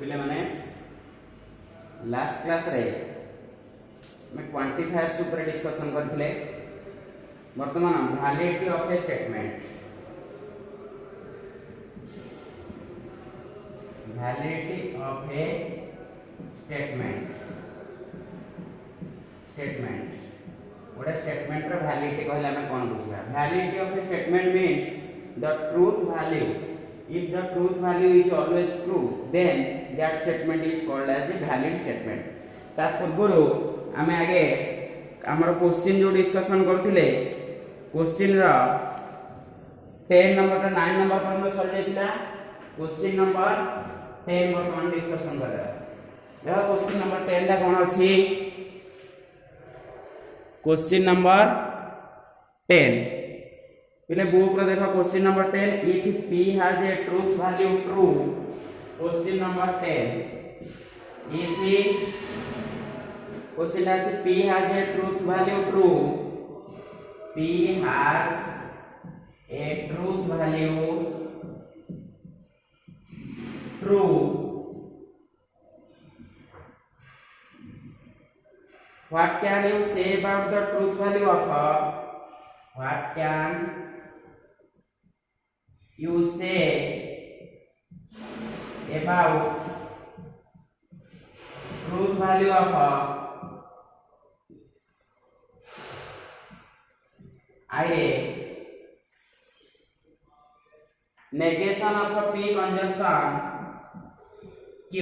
पिले माने last class रे मैं क्वांटिफायर्स ऊपर डिस्कशन करथिले वर्तमान validity of a statement validity of a statement गोटे स्टेटमेंट रो वैलिडिटी कहले हमें कोन बुझिबा validity of a statement means the truth value if the truth value is always true then that statement is called as a valid statement ता पूर्वरु आमे आगे हमर क्वेश्चन जो डिस्कशन करथिले क्वेश्चन रा 10 नंबर रा 9 नंबर पर सर जाइतिला क्वेश्चन नंबर 10 वर्तमान डिस्कशन करला देखो क्वेश्चन नंबर 10 ला कोन अछि क्वेश्चन नंबर 10 पहले बुक रे देखो question number 10 if p has a truth value true question number 10 if question है p has a truth value true p has a truth value true what can you say about the truth value of what can you say about truth value of I negation of p conjunction q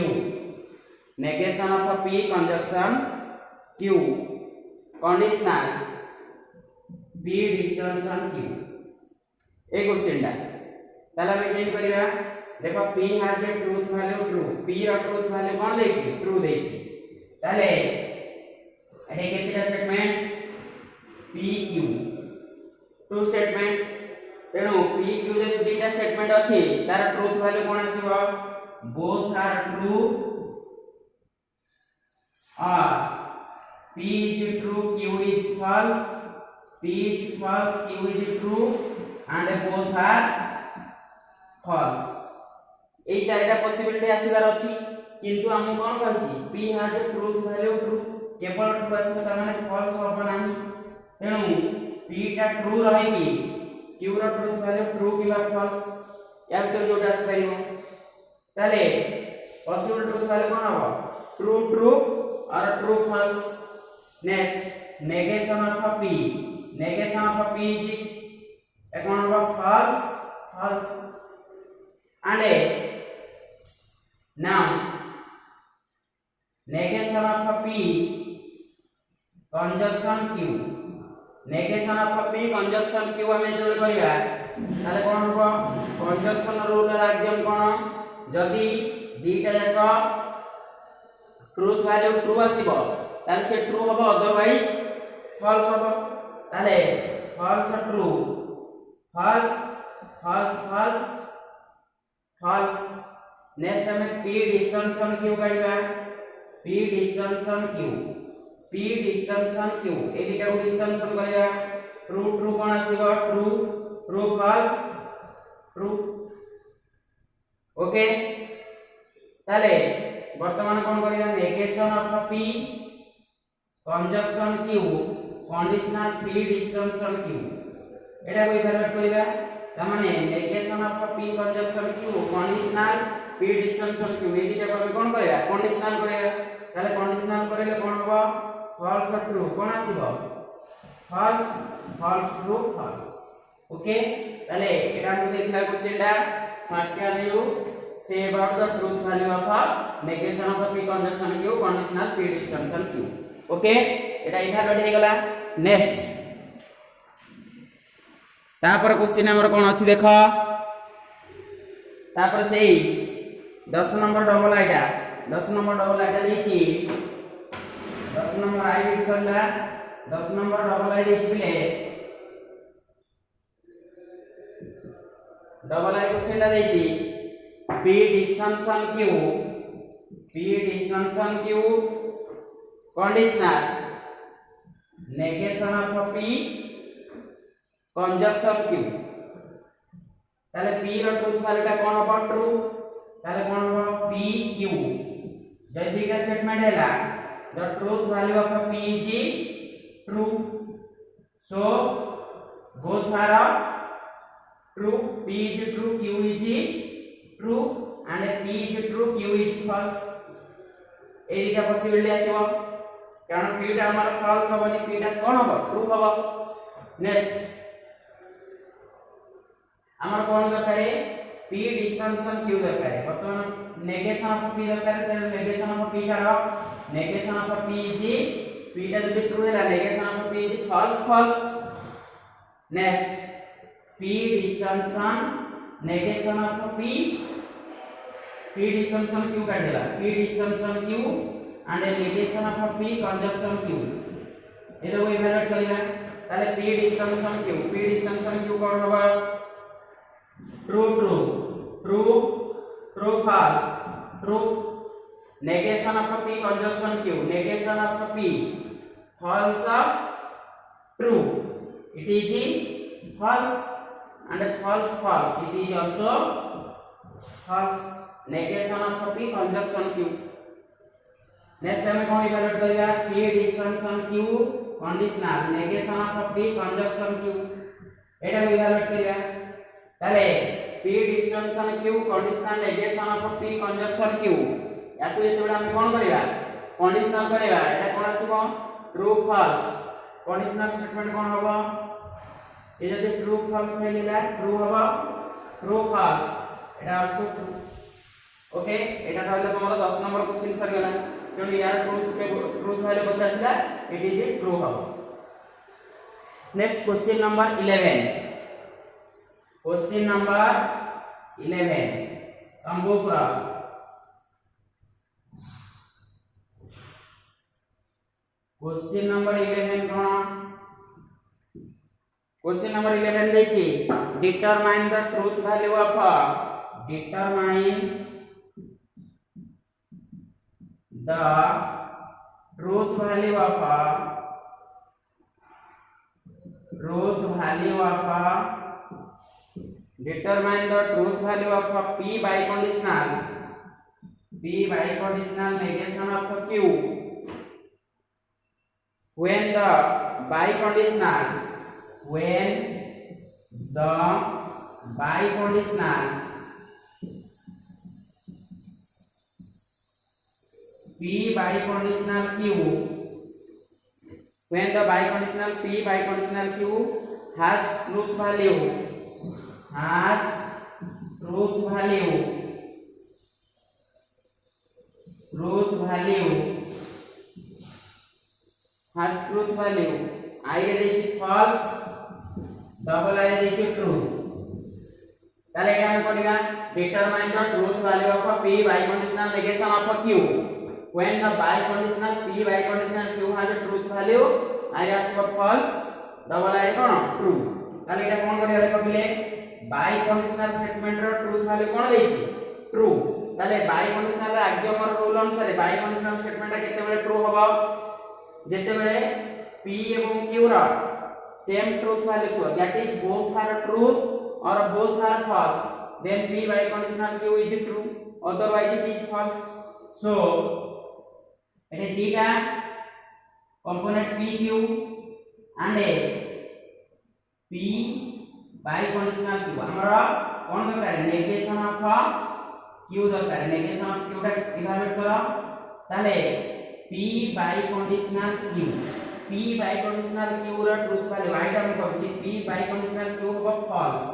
negation of p conjunction q conditional p disjunction q A question दा ताला में केन करिया देखो p has a truth value true p रो truth value कोन देछि true देछि ताले एटे केतिरा statement p q two statement तेणु p q जे दुटा स्टेटमेंट अछि तार ट्रूथ वैल्यू कोन आसीबो both are true or p is true q is false p is false q is true and both are false ए चारटा पॉसिबिलिटी आसीबार अछि किंतु हम कोन कहछि p has a truth value true केवल ट्रू आसीबो त माने false होबो नाही तेनु p टा ट्रू रहे कि q रो ट्रूथ वैल्यू ट्रू किबा false या भीतर जोटा आसी परिबो ताले पॉसिबल ट्रूथ वैल्यू कोन होबो ट्रू ट्रू और true false next negation of p negation of p is equal to false and now negation of p conjunction q negation of p conjunction q हमें जोड़ करिया ताले कोन हो conjunction रूल राज्यम कोन जदी दीटा जाक truth value true आसीबो ताले से ट्रू होबो अदरवाइज फॉल्स होबो ताले false true false false false false next हमें p disjunction q काढिबा p disjunction q ए दिटा को डिस्जंक्शन करिया ट्रू ट्रू कोन आसीबो true true false true okay ताले वर्तमान कोन करिया negation of p conjunction q conditional p disjunction q एटा कोइ इवैल्यूएट करिबा त माने negation of p conjunction q conditional p disjunction q ए दिटा को कोन करिया कंडीशनल करिया ताले कंडीशनल करिले कोन होबो false ट्रू कोन आसीबो false false true false okay ताले एटा हम देखला क्वेश्चन दा what can you say about the truth value of negation of p conjunction q conditional p disjunction q okay Etah evaluate हे गला नेक्स्ट तापर question हमर कोन अछि देखो तापर सेही 10 नंबर डबल आइटा 10 नंबर डबल आइटा देछि 10 नंबर आई बिट सरला 10 नंबर डबल आई देछि बिले डबल आई क्वेश्चन ला देछि p disjunction q conditional negation of p conjunction q ताले p रो ट्रूथ वैल्यू टा कोन होबो ट्रू ताले कोन हो p q जदि का स्टेटमेंट हैला the truth value of p is true, so both are true. p is true, q is true, and p is true, q is false. एई का possibility आसीबो कारण p टा हमर false होबनी, p टा कोन होबो true होबो। नेक्स्ट हमर कोन दरकार है p डिस्टिंक्शन q दरकार है। वर्तमान नेगेशन ऑफ p दरकार है, तो नेगेशन ऑफ p काढो। Negation of p is p टा जदि ट्रू हैला negation of p is false false। Next p distinction negation of p disjunction q काट देला p disjunction q and negation of p conjunction q ए दो evaluate करिया ताले p disjunction q कोन होबा true true true true false true. negation of p conjunction q negation of p false true, it is false, and false false, it is also false। negation of p conjunction q। Next हमें कोन evaluate करिया p disjunction q conditional negation of p conjunction q Etah evaluate करिया ताले p disjunction q conditional negation of p conjunction q याकू एतबेला हम कोन करिया conditional करिया एटा कोन आसीबो true false. Conditional statement कोन होबो ए जदि ट्रू फॉल्स हेलिला ट्रू होबो ट्रू फॉल्स एटा आल्सो ट्रू। ओके एटा कहले तमरा 10 नंबर क्वेश्चन सर गेला जो यार ट्रूथ वैल्यू बचातिला इट इज ट्रू हबो। Next question number 11, question number 11 अंबोपुरा। क्वेश्चन नंबर 11 कोन क्वेश्चन नंबर 11 देछि determine the truth value of determine the truth value of determine the truth value of p biconditional negation of q when the biconditional p biconditional q when the biconditional p biconditional q has truth value I is false double I is true ताले क्या हम करिया determine the truth value of p biconditional negation of q when the biconditional p biconditional q has a truth value I is false double I cone true ताले एटा कोन करिया देखो पिले biconditional statement रो truth value कोन देछि true ताले biconditional रे आज्ञम rule अनुसार biconditional statement केते बेले true होबा जेते बेले p एवं q रा same truth value थो that is both are true or both are false then p biconditional q is true otherwise it is false। so एटे दीटा component pq and p biconditional q हमरा कोन दरकार negation of q दरकार negation of q टा evaluate करो ताले p biconditional q रा ट्रूथ वैल्यू आइटा हम कहछि p biconditional q होबो false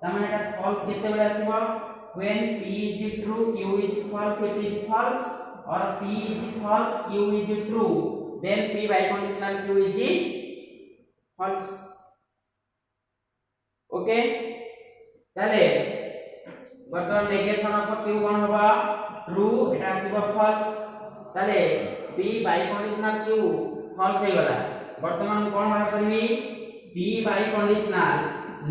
तमाने एटा false केते बेले आसीबो when p is true q is false it is false or p is false q is true then p biconditional q is false। Okay ताले वर्तमान negation of q कोन होबा true एटा आसीबो false ताले p biconditional q false हे गला वर्तमान कोन बाहर करबी p biconditional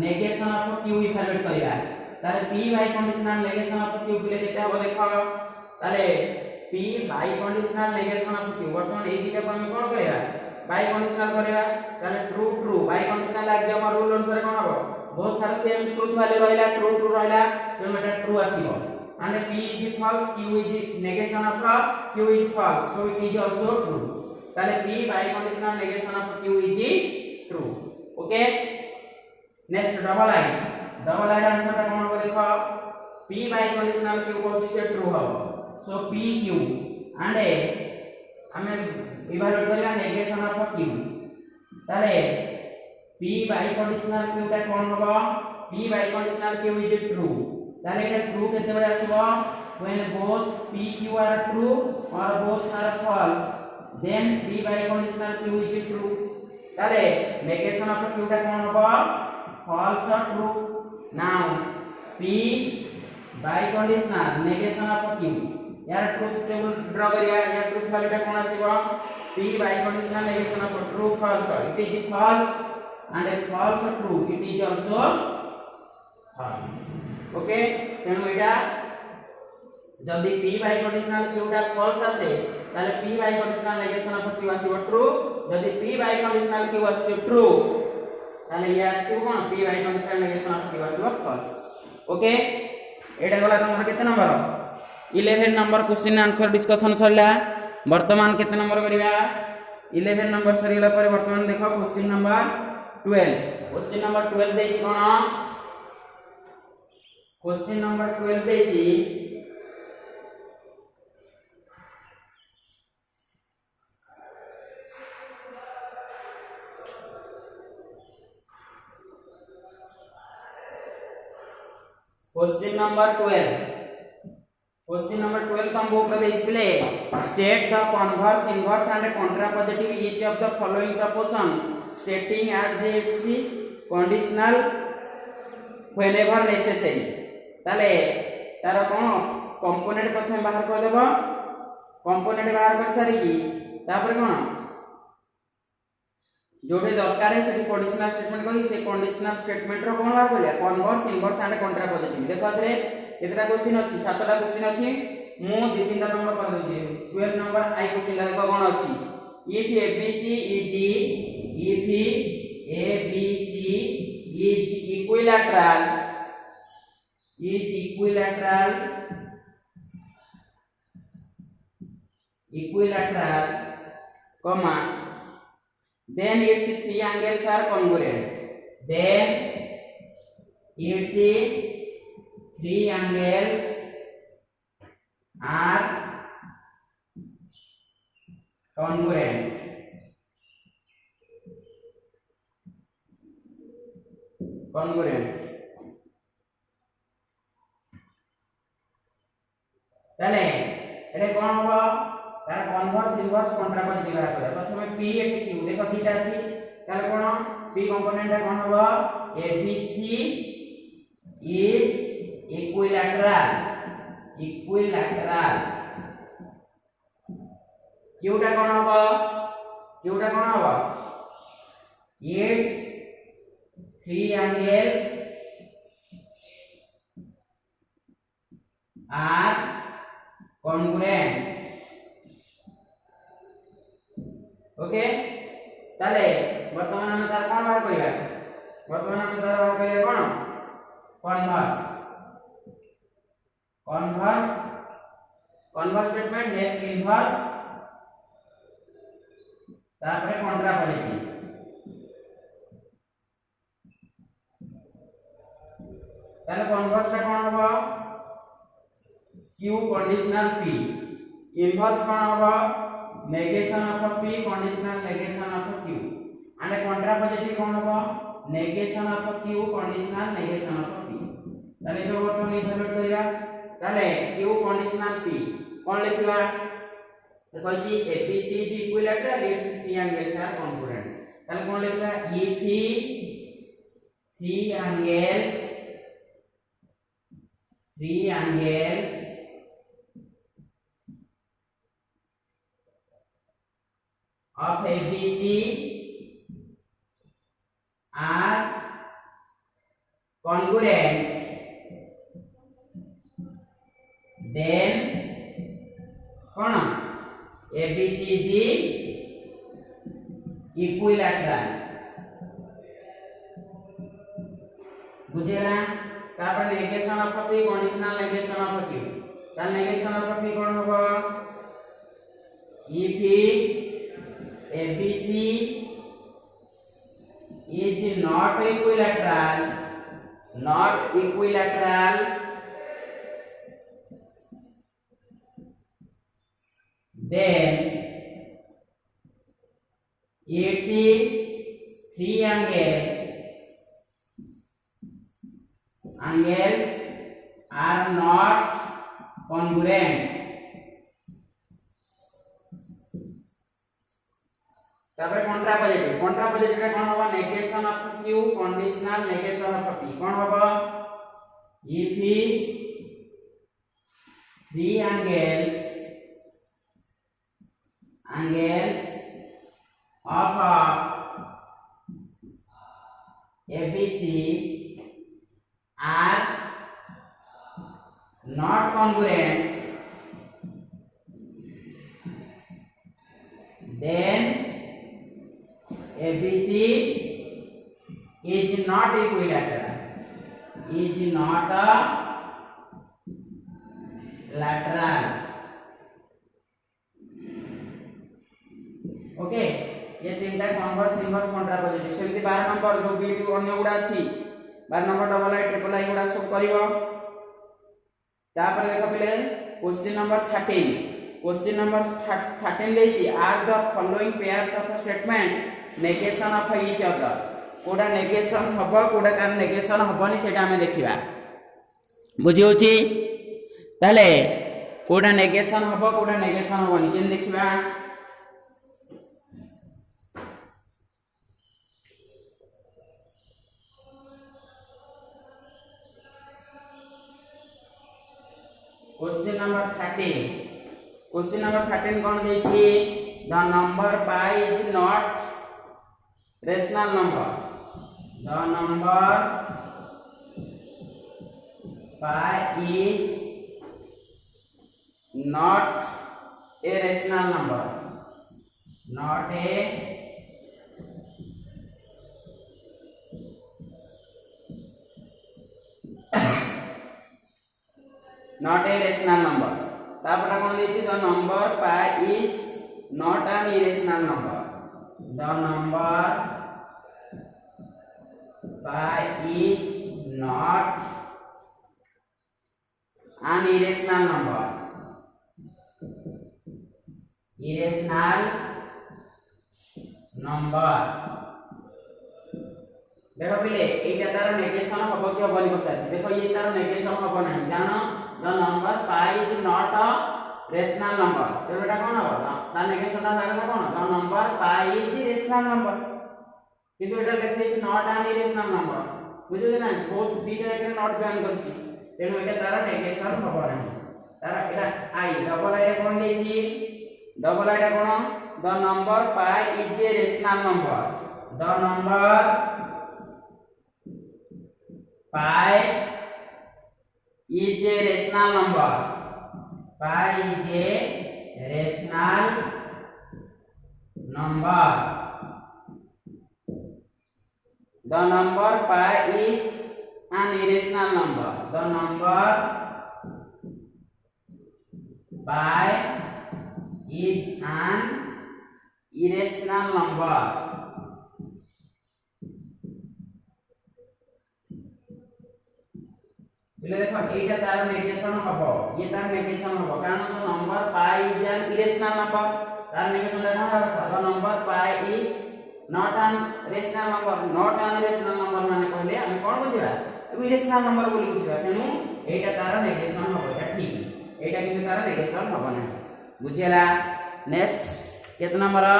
negation of q evaluate करिया ताले p biconditional negation of q बिले केते हो देखो ताले p biconditional negation of q वर्तमान ए दिटा को हम कोन करिया biconditional करिया ताले ट्रू ट्रू biconditional आज्ञम रूल अनुसार कोन हो बहुत सारा सेम ट्रूथ वैल्यू रहला ट्रू ट्रू रहला तो एटा true आसीबो and P is false, Q is negation of Q is false, so it is also true. তাহলে P biconditional negation of Q is true. Okay, next double I answer टा कोन हो देखो P biconditional Q को से true हो, so PQ and हमें evaluate करबा negation of Q. ताले P biconditional Q टा कोन होबो P biconditional Q is true. ताले एटा ट्रू केते बेले आसीबो when both PQ are true or both are false, then P biconditional Q is true. ताले negation of Q टा कोन होबो false or true. Now P biconditional negation of Q यार truth table draw करिया या truth value टा कोन आसीबो P biconditional negation of true false, it is false and false true, it is also false. Okay तेणु एटा जल्दी P biconditional Q टा false आसे ताले P biconditional negation of Q आसीबो true, जल्दी P biconditional Q आसी true ताले या आसीबो कोन P biconditional negation of Q आसीबो false. ओके एटा गला तमर केते number 11 number question answer discussion सरला. वर्तमान केते नंबर करिवा 11 नंबर सरीला पर वर्तमान देखो क्वेश्चन नंबर 12. क्वेश्चन नंबर 12 देछि कोन क्वेश्चन नंबर 12 देछि क्वेश्चन नंबर 12. क्वेश्चन नंबर 12 का हम ऊपर देछि state the converse inverse and contrapositive each of the following proportion stating as its conditional whenever necessary. ताले तार कोन कंपोनेंट प्रथम बाहर कर देबो, कंपोनेंट बाहर कर सारी की तापर कोन जोटे दरकार है से कंडीशनल स्टेटमेंट कहि से कंडीशनल स्टेटमेंट रो कोन बाहर करिया कन्वर्स इनवर्स एंड कॉन्ट्रापोजिटिव. देखो आदरे केतरा क्वेश्चन अछि 7टा क्वेश्चन अछि मु 2-3टा नंबर कर दोछि. 12 नंबर आई क्वेश्चन ला देखो कोन अछि if abc is equilateral comma then its three angles are congruent, then its three angles are congruent. ताले एटे कोन होबो तार कन्वर्स इनवर्स कॉन्ट्रापोजिटिव बाहर करे. प्रथमे P एटे Q देखो दीटा अछि ताले कोन P कंपोनेंट कोन होबो ABC is equilateral. Q टा कोन होबो its three angles are congruent. Okay ताले वर्तमान हम तार कोन बाहर करिया कोन कन्वर्स स्टेटमेंट नेक्स्ट इनवर्स तापर कॉन्ट्रापोजिटिव. ताले कन्वर्स का कोन होबो Q कंडीशनल P, इनवर्स कोन होबो negation of P conditional negation of Q and contrapositive कोन होबो negation of Q conditional negation of P. ताले तो वर्तमान इवैल्यूएट करिया ताले Q conditional P कोन लिखिबा देखो जी ABC is equilateral its three angles are congruent. ताले कोन लिखिबा if three angles of ABC are congruent, then कौन ABC is equilateral. बुझेला तापर negation of p conditional negation of q ता नेगेशन ऑफ p कोन होबो if abc is not equilateral then its three angles are not congruent. तापर contrapositive रे कोन होबा negation of q conditional negation of p कोन होबा if three angles of ABC are not congruent, then ABC is not equilateral, is not a lateral. Okay ये तीनटा converse inverse contrapositive सेमति 12 number जो B2 अन्य गुडा अछि 12 number double I triple I गुडा सब करिवो तापर देखो पिले क्वेश्चन नंबर 13 लेछि are the following pairs of statement negation of each other कोडा नेगेशन हबो कोडा कार नेगेशन हबोनी सेटा हमें देखिबा बुझी होची ताले कोडा नेगेशन हबो कोडा नेगेशन हबोनी केन देखिबा क्वेश्चन नंबर 13 कौन देछि the number pi is not rational number the number pi is not a rational number not a rational number तापर कोन देछि the number pi is not an irrational number the number pi is not an irrational number देखो पिले एटा तार negation हबो कि हबोनी पचाछि देखो ये तार नेगेशन हबो नाही जानो the number pi is not a rational number तो बेटा कोन हबो ता नेगेशन ता लागला कोन the number pi is rational number किंतु एटा लिखै छै नॉट एन इरेशनल नंबर बुझियो ना बोथ दीटा एकरे नॉट जॉइन करछि तेनो एटा तार नेगेशन हबो नाही तार एटा आई डबल आई कोन देछि डबल आई कोन the number pi is a rational number the number pi is a rational number pi is a rational number the number pi is an irrational number the number pi is an irrational number बोले देखो एटा तार negation हबो ये तार negation हबो कारण तो number pi is an irrational number तार नेगेशन देखो the number pi is not an rational number not an rational number माने कहले हम कोन बुझिबा इरेशनल नंबर बोली बुझिबा तेनु एटा तार नेगेशन हबो एटा ठीक एटा किंतु तार नेगेशन हबो ना बुझियला नेक्स्ट केतना number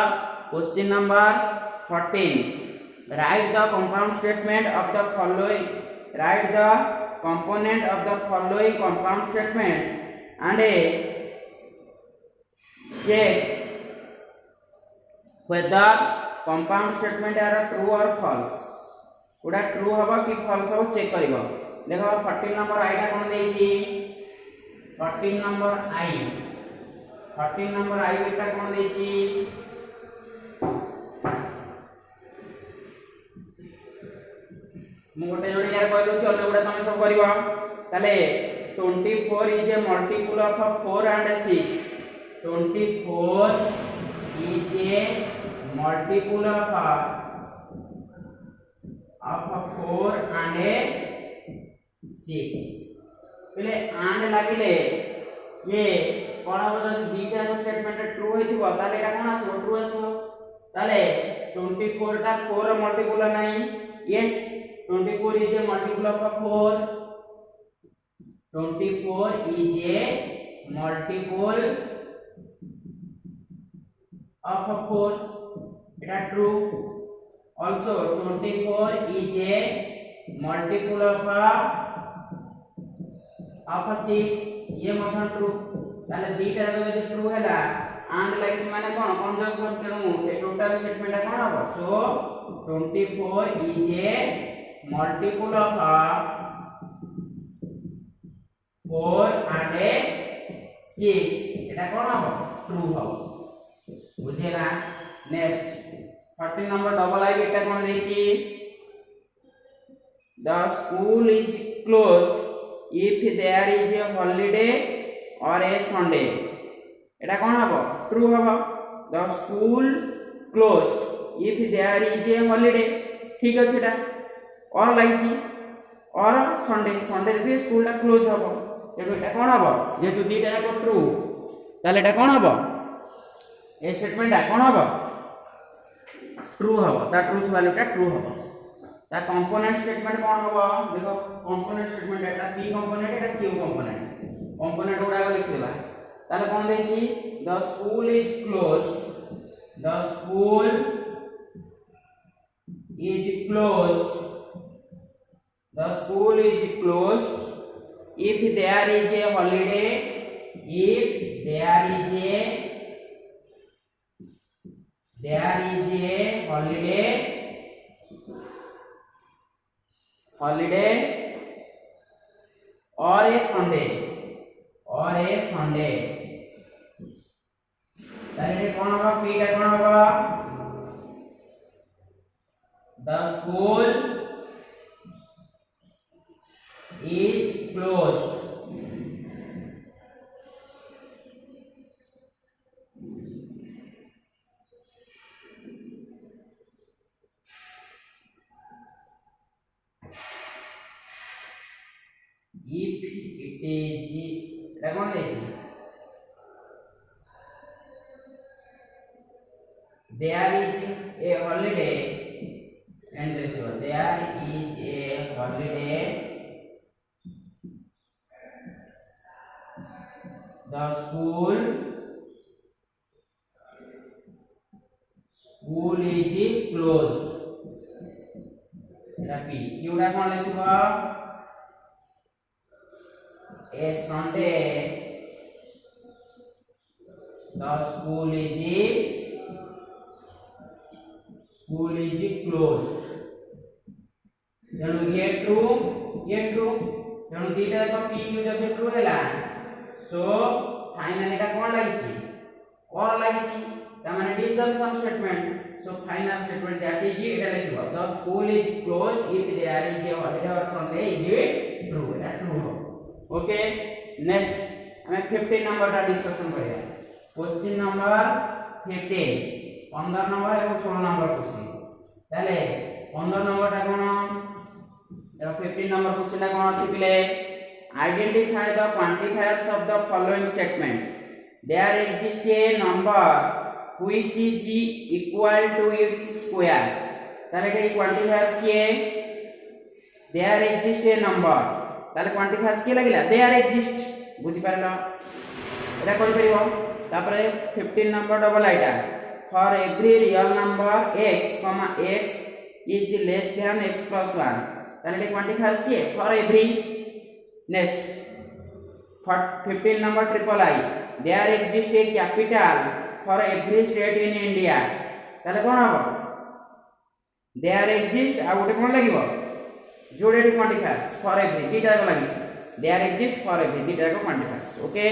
question number 14 right the compound statement of the following right the component of the following compound statement and check whether compound statement are true or false Uda true हबा कि false हबा check करिवो देखो 14 number आई का कोन देछि 14 number आई बेटा कोन देछि मु गोटे जोड़े यार कहि दउ चल एगुडा तुम सब करबा ताले 24 is a multiple of 4 and 6 24 is a multiple of 4 and 6 पहले and लागिले ये कोन हो जदी दीटा को स्टेटमेंट ट्रू होइथिबो ताले एटा कोन आसो ट्रू आसो ताले 24 टा 4 रो मल्टीपल नाही yes 24 is a multiple of 4 24 is a multiple of 4 এটা true also 24 is a multiple of 6 ये मथन ट्रू ताले दीटा जदी ट्रू हैला and लाइक्स माने कोन कंजंक्शन तेनु ए टोटल स्टेटमेंट कोन हबो सो 24 is a multiple of 4 and 6 এটা কোন হবো ট্রু হবো বুঝেলা নেক্সট 14 नंबर डबल आई এটা কোন দেইছি the school is closed if there is a holiday or a sunday এটা কোন হবো ট্রু হবো the school closed if there is a holiday ঠিক আছে এটা और लाइची और संडे भी स्कूल टा क्लोज हबो एबे এটা কোন হবো যেহেতু দুইটা যাক ট্রু তাহলে এটা কোন হবো এই স্টেটমেন্টটা কোন হবো ट्रू हबो ता ट्रुथ वैल्यूटा ट्रू हबो ता कंपोनेंट स्टेटमेंट कोन हबो देखो कंपोनेंट स्टेटमेंट एटा पी कंपोनेंट एटा क्यू कंपोनेंट कंपोनेंट उडा लिख देबा ताले कोन देछि the school is closed the school is closed the school is closed if there is a holiday if there is a holiday or a sunday ताले कोन होगा पी टा कोन होगा the school is closed if it is এটা কোন দেইছি there is a holiday and there is a holiday the school is closed এটা P কিউটা কোন লিখবা a sunday the school is closed तेणु ये ट्रू तेणु दीटा को पी क्यू जब ट्रू हैला सो फाइनल एटा कोन लागिछि और लागिछि त माने disjunction statement so final statement that is एटा लिखबो the school is closed if there is a holiday or Sunday is it true एटा ट्रू हो ओके नेक्स्ट हमें 15 नंबर टा डिस्कशन करिया क्वेश्चन नंबर 15 15 नंबर एवं 16 नंबर क्वेश्चन ताले 15 number टा कोन एवं 15 नंबर क्वेश्चन टा कोन अछि पिले identify the quantifiers of the following statement there exists a number which is equal to its square ताले के quantifiers के there exists a number ताले quantifiers के लागिला there exist बुझि परलो एटा करि परिबो तापरे 15 नंबर डबल आइटा for every real number x is less than x plus 1 ताले के quantifiers के for every next 15 number triple I there exists a capital for every state in India ताले कोन हबो there exist आ गोटे कोन लागिवो जोड़े क्वांटिफायर्स for every दीटा को लागि there exist for every दीटा को क्वांटिफायर्स ओके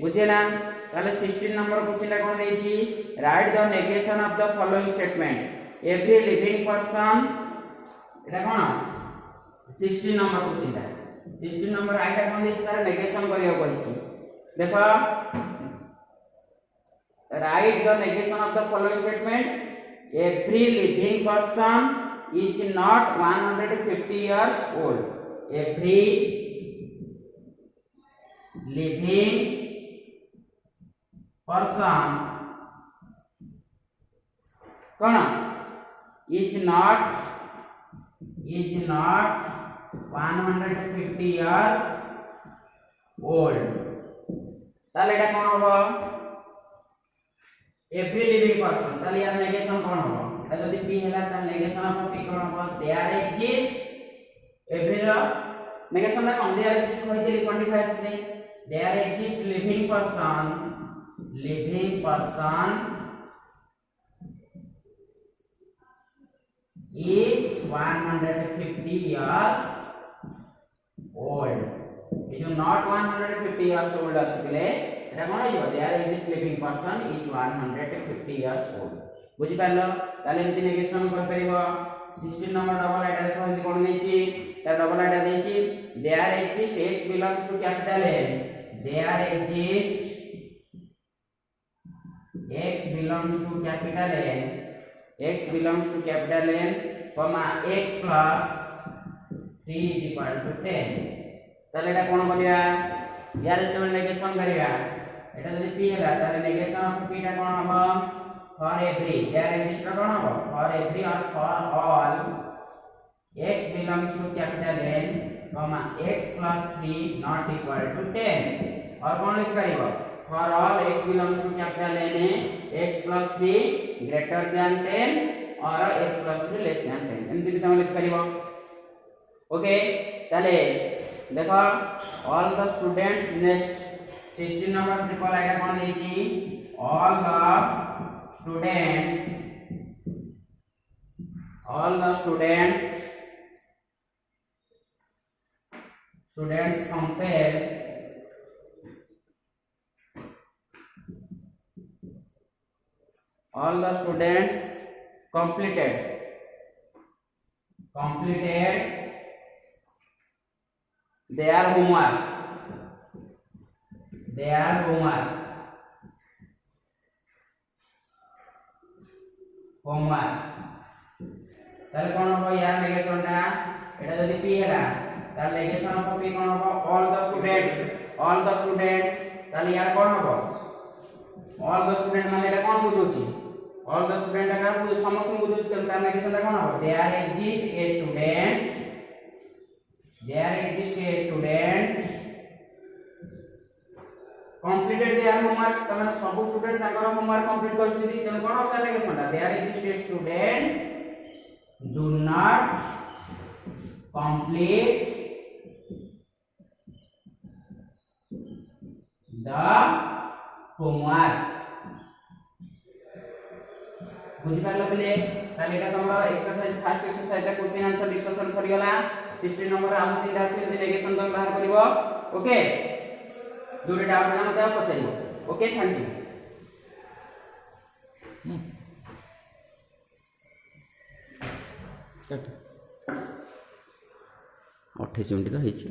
बुझेला ताले 16 नंबर क्वेश्चन ला कोन देछि write the negation of the following statement every living person Etah cone 16 number question टा 16 नंबर आइटा कोन देछि तार नेगेशन करियो कहछि देखो right the negation of the following statement every living person is not 150 years old every living person कौन is not 150 years old ताले एटा कोन होबो every living person ताले यार नेगेशन कोन होबो एटा जदी p हैला त नेगेशन ऑफ p कोन होबो देयर एक्जिस्ट एवरी रो नेगेशन ला कोन देयर एक्जिस्ट होइते क्वांटिफायर से there exist living person is 150 years old ये जो not 150 years old अछि बेले एटा कोन होइबो there exist living person is 150 years old बुझि पारलो ताले एमति नेगेशन कर परिबो 16 नंबर डबल आइटा देखो एमति कोन देछि ता डबल आइटा देछि there exist x belongs to capital N there exist x belongs to capital N comma x plus 3 is equal to 10 ताले एटा कोन करिया यार तो नेगेशन करिया एटा जदी p हैला ताले नेगेशन ऑफ p टा कोन हबो फॉर एवरी देयर एक्जिस्ट कोन हबो फॉर एवरी और for all x belongs to capital N comma x plus 3 not equal to 10 और कोन लिख परिबो for all x belongs to capital N x plus 3 greater than 10 or x plus 3 less than 10 एमति भी तम लिख परिबो okay ताले देखो all the students next 16 number triple आइटा कोन देछि all the students compare all the students completed their homework ताले कोन हो यार नेगेशन टा एटा जदी p हैला ताले नेगेशन ऑफ p कोन हो all the students ताले यार कोन हो all the student माने एटा कोन बुझौछि all the student का समस्त बुझौछि त तार नेगेशन टा कोन हो there exists a student completed their homework तमाने सब स्टूडेंट ताकर होमवर्क कंप्लीट करसिथि त कोन हो तार नेगेशन टा there exists a student do not complete the homework बुझि पारलो पले ताले एटा तमरो एक्सरसाइज फर्स्ट एक्सरसाइज दा क्वेश्चन आंसर डिस्कशन सरी गला 16 नंबर आम तीनटा अछि नेगेशन तुम बाहर करिवो ओके जोरे डाउट ना मते पछाइबो ओके थैंक यू 28 मिनिट तो ହେଇଛି